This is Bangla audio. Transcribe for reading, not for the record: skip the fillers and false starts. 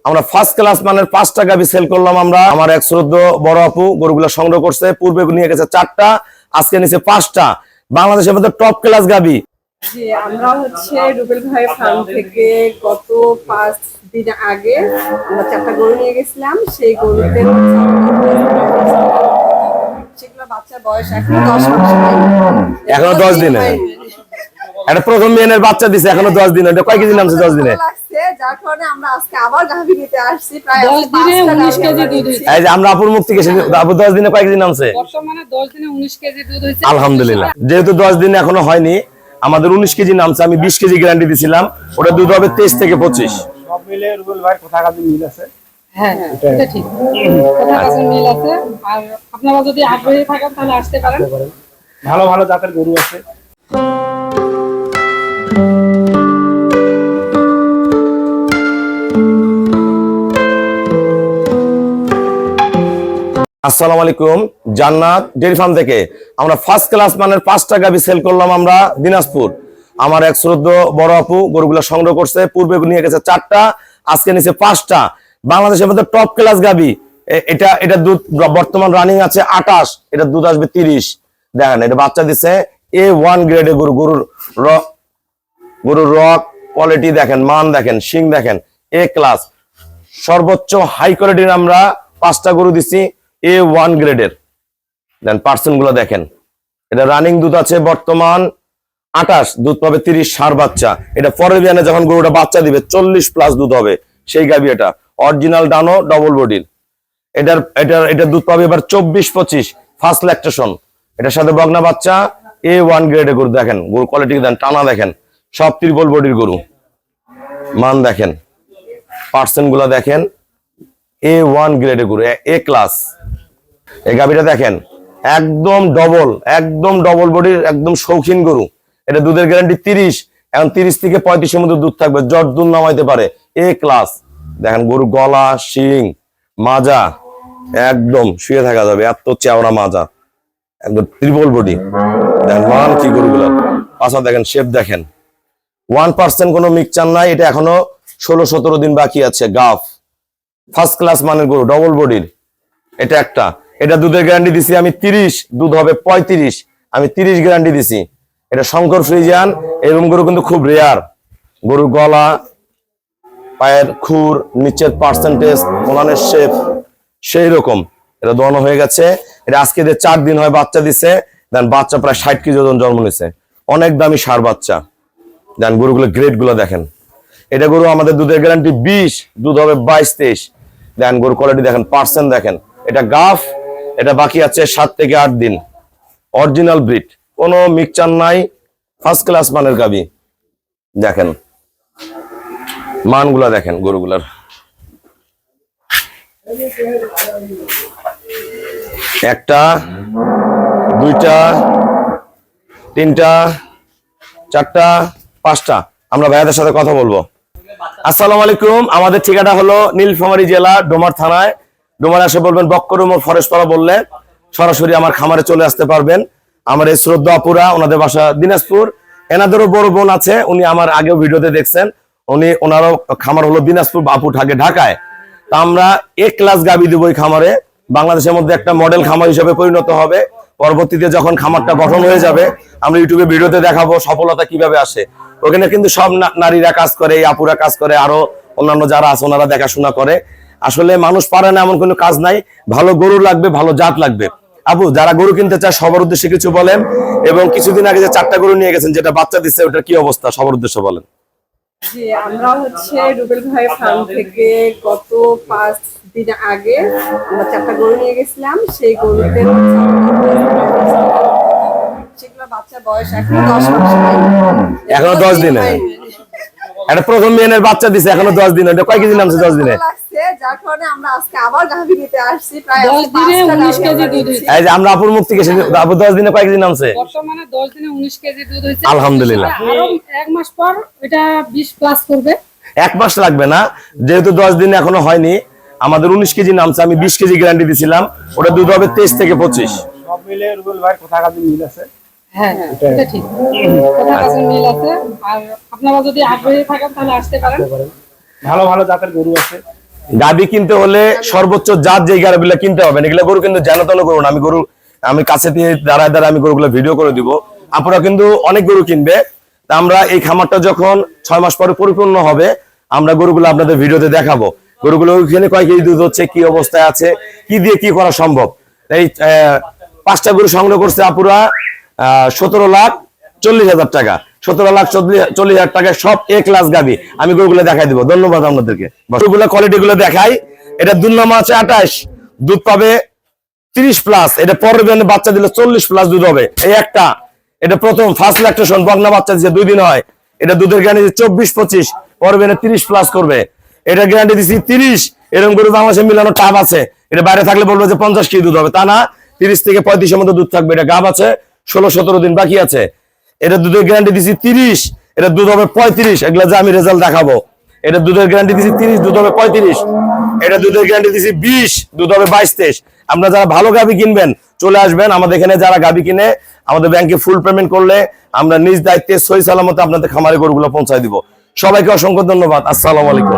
আমরা ফার্স্ট ক্লাস মানের 5টা গাভী সেল করলাম। আমরা আমার এক শ্রদ্ধ বড় আপু গরুগুলো সংগ্রহ করছে, পূর্বে নিয়ে গেছে 4টা, আজকে নিচে 5টা। বাংলাদেশের মধ্যে টপ ক্লাস গাভী। জি, আমরা হচ্ছে রুবেল ভাই ফার্ম থেকে গত 5 দিন আগে আমরা 4টা গরু নিয়ে গেছিলাম। সেই গরুতে সেগুলো বাচ্চার বয়স এখনো 10 মাস হয়নি। এখনো 10 দিন। এটা প্রথম মেয়ের বাচ্চা দিছে, এখনো 10 দিন। এটা কয় কেজি নামছে 10 দিনে? যার কারণে আমরা আজকে আবার গাভী নিতে আসছি। প্রায় 10 দিনে 19 কেজি দুধ হইছে। এই যে আমরা আপুর মুখ থেকে আপু 10 দিনে কয় কেজি নামছে? বর্তমানে 10 দিনে 19 কেজি দুধ হইছে আলহামদুলিল্লাহ। যেহেতু 10 দিন এখনো হয়নি, আমাদের 19 কেজি নামছে। আমি 20 কেজি গ্যারান্টি দিছিলাম, ওটা দুধ হবে 23 থেকে 25। সব মিলে রুবেল ভাইয়ের কথা কাজে মিল আছে। হ্যাঁ, এটা ঠিক। কথা কাজে মিল আছে। আর আপনারা যদি আগ্রহী থাকেন তাহলে আসতে পারেন। ভালো ভালো জাতের গরু আছে। আসসালামু আলাইকুম, জান্নাত ডেইরি ফার্ম থেকে আমরা ফার্স্ট ক্লাস মানের 5টা গাভী সেল করলাম আমরা দিনাজপুর। আমার এক শ্রদ্ধ বড় আপু গরুগুলো সংগ্রহ করছে, পূর্বে নিয়ে গেছে 4টা, আজকে নিচে 5টা। বাংলাদেশের মধ্যে টপ ক্লাস গাভী। এটা দুধ বর্তমান রানিং আছে 28, এটা দুধ আসবে 30। দেখেন এটা বাচ্চা দিচ্ছে A1 গ্রেডের গরু। গরুর রক কোয়ালিটি দেখেন, মান দেখেন, শিং দেখেন, A ক্লাস সর্বোচ্চ হাই কোয়ালিটির আমরা 5টা গরু দিচ্ছি A1 গ্রেডের। দেন পার্সেন্ট গুলো দেখেন, এটা রানিং দুধ আছে বর্তমান 28, দুধ পাবে 30 সার বাচ্চা। এটা পরের বিয়ানে যখন গরুটা বাচ্চা দিবে 40+ দুধ হবে সেই গাভী। এটা অরিজিনাল ডানো ডবল বডির। এটা দুধ পাবে এবার 24-25 ফার্স্ট ল্যাকটেশন। এটার সাথে বগনা বাচ্চা A1 গ্রেডের গরু। দেখেন গরু কোয়ালিটি দেন, টানা দেখেন, সব ত্রিপল বডির গরু। মান দেখেন, পার্সেন্ট গুলা দেখেন, A1 গ্রেডের গরু, A ক্লাস। এই গাভীটা দেখেন একদম ডবল বডির, একদম শৌখিন গরু। এটা দুধের গ্যারান্টি 30, এখন 30 থেকে 35 এর মধ্যে দুধ থাকবে, জট দুধ নামাইতে পারে। A class. দেখেন গরু গলা, শিং, মাজা একদম শুয়ে থাকা যাবে, এত চেওড়া মাজা, একদম ত্রিপল বডি। দেখেন মান কি গরুগুলা, পাছা দেখেন, শেপ দেখেন, 1% কোনো মিক্সচার নাই। এটা এখনো 16-17 দিন বাকি আছে। গাফ ফার্স্ট ক্লাস মানের গরু, ডবল বডির। এটা একটা। এটা দুধের গ্যারান্টি দিছি আমি 30, দুধ হবে 35, আমি 30 গ্যারান্টি দিছি। এটা শঙ্কর ফ্রিজিয়ান। এরকম গরু কিন্তু খুব রেয়ার। গরুর গলা, পায়ের খুর, নিচের পার্সেন্টেজ, ওলানের শেপ সেই রকম। এটা দোয়ানো হয়ে গেছে। এটা আজকে 4 দিন হয় বাচ্চা দিছে। দেন বাচ্চা প্রায় 60 কেজি ওজন জন্ম নিছে, অনেক দামি সার বাচ্চা। দেন গরুগুলো গ্রেড গুলো দেখেন। এটা গরু আমাদের দুধের গ্যারান্টি 20, দুধ হবে 22-23। দেন গরু কোয়ালিটি দেখেন, পার্সেন্ট দেখেন। এটা গাফ, এটা বাকি আছে 7 থেকে 8 দিন। অরিজিনাল ব্রিড, কোনো মিক্সচার নাই, ফার্স্ট ক্লাস মানের গাভী। দেখেন মানগুলা দেখেন গরুগুলার। একটা, দুইটা, তিনটা, চারটা, 5টা। আমরা ভাইয়াদের সাথে কথা বলবো। আসসালামু আলাইকুম, আমাদের ঠিকানা হলো নীলফামারী জেলা ডোমার থানায়। ডোমার এসে বলবেন বক্করুমর ফরেস্টপাড়া বললে সরাসরি আমার খামারে চলে আসতে পারবেন। আমার এই শ্রদ্ধা আপুরা, ওনাদের বাসা দিনাজপুর। এনাদেরও বড় বোন আছে, উনি আমার আগেও ভিডিওতে দেখছেন। ওনারও খামার হলো দিনাজপুর, আপু থাকে ঢাকায়। তা আমরা A ক্লাস গাভী দেবো এই খামারে। বাংলাদেশের মধ্যে একটা মডেল খামার হিসেবে পরিণত হবে। পরবর্তীতে যখন খামারটা গঠন হয়ে যাবে, আমরা ইউটিউবে ভিডিওতে দেখাবো সফলতা কিভাবে আসে। ওখানে কিন্তু সব নারীরা কাজ করে, এই আপুরা কাজ করে, আরো অন্যান্য যারা আছে ওনারা দেখাশোনা করে। আসলে মানুষ পারে না এমন কোনো কাজ নাই। ভালো গরু লাগবে, ভালো জাত লাগবে। আপু, যারা গরু কিনতে চায় সবার উদ্দেশ্যে কিছু বলেন, এবং কিছুদিন আগে যে 4টা গরু নিয়ে গেছেন যেটা বাচ্চা দিচ্ছে, ওটার কি অবস্থা সবার উদ্দেশ্যে বলেন। জি, আমরা হচ্ছে রুবেল ভাই ফার্ম থেকে গত 5 দিন আগে আমরা 4টা গরু নিয়ে গেছিলাম। সেই গরুতে সেগুলো বাচ্চার বয়স এখনো 10 মাস হয়নি। এখনো 10 দিন। এটা প্রথম মেয়ের বাচ্চা দিছে, এখনো 10 দিন। এটা কয় কেজি নামছে 10 দিনে? যার কারণে আমরা আজকে আবার গাভী নিতে আসছি। প্রায় 10 দিনে 19 কেজি দুধ হইছে। এই যে আমরা আপুর মুখ থেকে আপু 10 দিনে কয় কেজি নামছে? বর্তমানে 10 দিনে 19 কেজি দুধ হইছে আলহামদুলিল্লাহ। আরো 1 মাস পর এটা 20+ করবে। 1 মাস লাগবে না, যেহেতু 10 দিন এখনো হয়নি। আমাদের 19 কেজি নামছে, আমি 20 কেজি গ্যারান্টি দিছিলাম। ওটা দুধ হবে 23 থেকে 25। সব মিলে রুবেল ভাইয়ের কথা কাজে মিল আছে। হ্যাঁ, এটা ঠিক। কথা কাজে মিল আছে। আর আপনারা যদি আগ্রহী থাকেন তাহলে আসতে পারেন। ভালো ভালো জাতের গরু আছে। গাবি কিনতে হলে সর্বোচ্চ জাত যে গাবিগুলো কিনতে হবে, এগুলো গরু কিন্তু জানাতন করুন। আমি কাছে দিয়ে দাঁড়ায় দাঁড়ায় আমি গরুগুলো ভিডিও করে দিব, আপনারা কিন্তু অনেক গরু কিনবে। তা আমরা এই খামারটা যখন 6 মাস পরে পরিপূর্ণ হবে, আমরা গরুগুলো আপনাদের ভিডিওতে দেখাবো। গরুগুলো ওইখানে কয় কেজি দুধ হচ্ছে, কি অবস্থায় আছে, কি দিয়ে কি করা সম্ভব। এই 5টা গরু সংগ্রহ করছে আপুরা 17,40,000 টাকা। 17,40,000 টাকায় সব এ ক্লাস গাবি। আমি গরুগুলো দেখাই দিব। ধন্যবাদ আপনাদেরকে। গরুগুলো কোয়ালিটি গুলো দেখাই। এটা দুধ নামা আছে 28, দুধ পাবে 30+। এটা পরের দিনে বাচ্চা দিলে 40+ দুধ হবে। এই একটা, এটা প্রথম ফার্স্ট ল্যাকটেশন, বগনা বাচ্চা দিচ্ছে 2 দিন হয়। এটা দুধের গ্যারান্টি 24-25, পরের দিনে 30+ করবে। এটা গ্যারান্টি দিচ্ছি 30। এরকম গরু বাংলাদেশে মিলানো টাপ আছে। এটা বাইরে থাকলে বলবো যে 50 কেজি দুধ হবে, তা না, 30 থেকে 35 এর মধ্যে দুধ থাকবে। এটা গাব আছে, 16-17 দিন বাকি আছে। এটা দুধের গ্যারান্টি দিচ্ছি 30, এটা দুধ হবে 35। এগুলা যে আমি রেজাল্ট দেখাবো। এটা দুধের গ্যারান্টি দিচ্ছি 30, দুধ হবে 35। এটা দুধের গ্যারান্টি দিচ্ছি 20, দুধ হবে 22-23। আমরা যারা ভালো গাবি কিনবেন চলে আসবেন আমাদের এখানে। যারা গাবি কিনে আমাদের ব্যাংকে ফুল পেমেন্ট করলে আমরা নিজ দায়িত্বে সহি সালামতে আপনাদের খামারে গরুগুলো পৌঁছায় দিব। সবাইকে অসংখ্য ধন্যবাদ। আসসালামু আলাইকুম।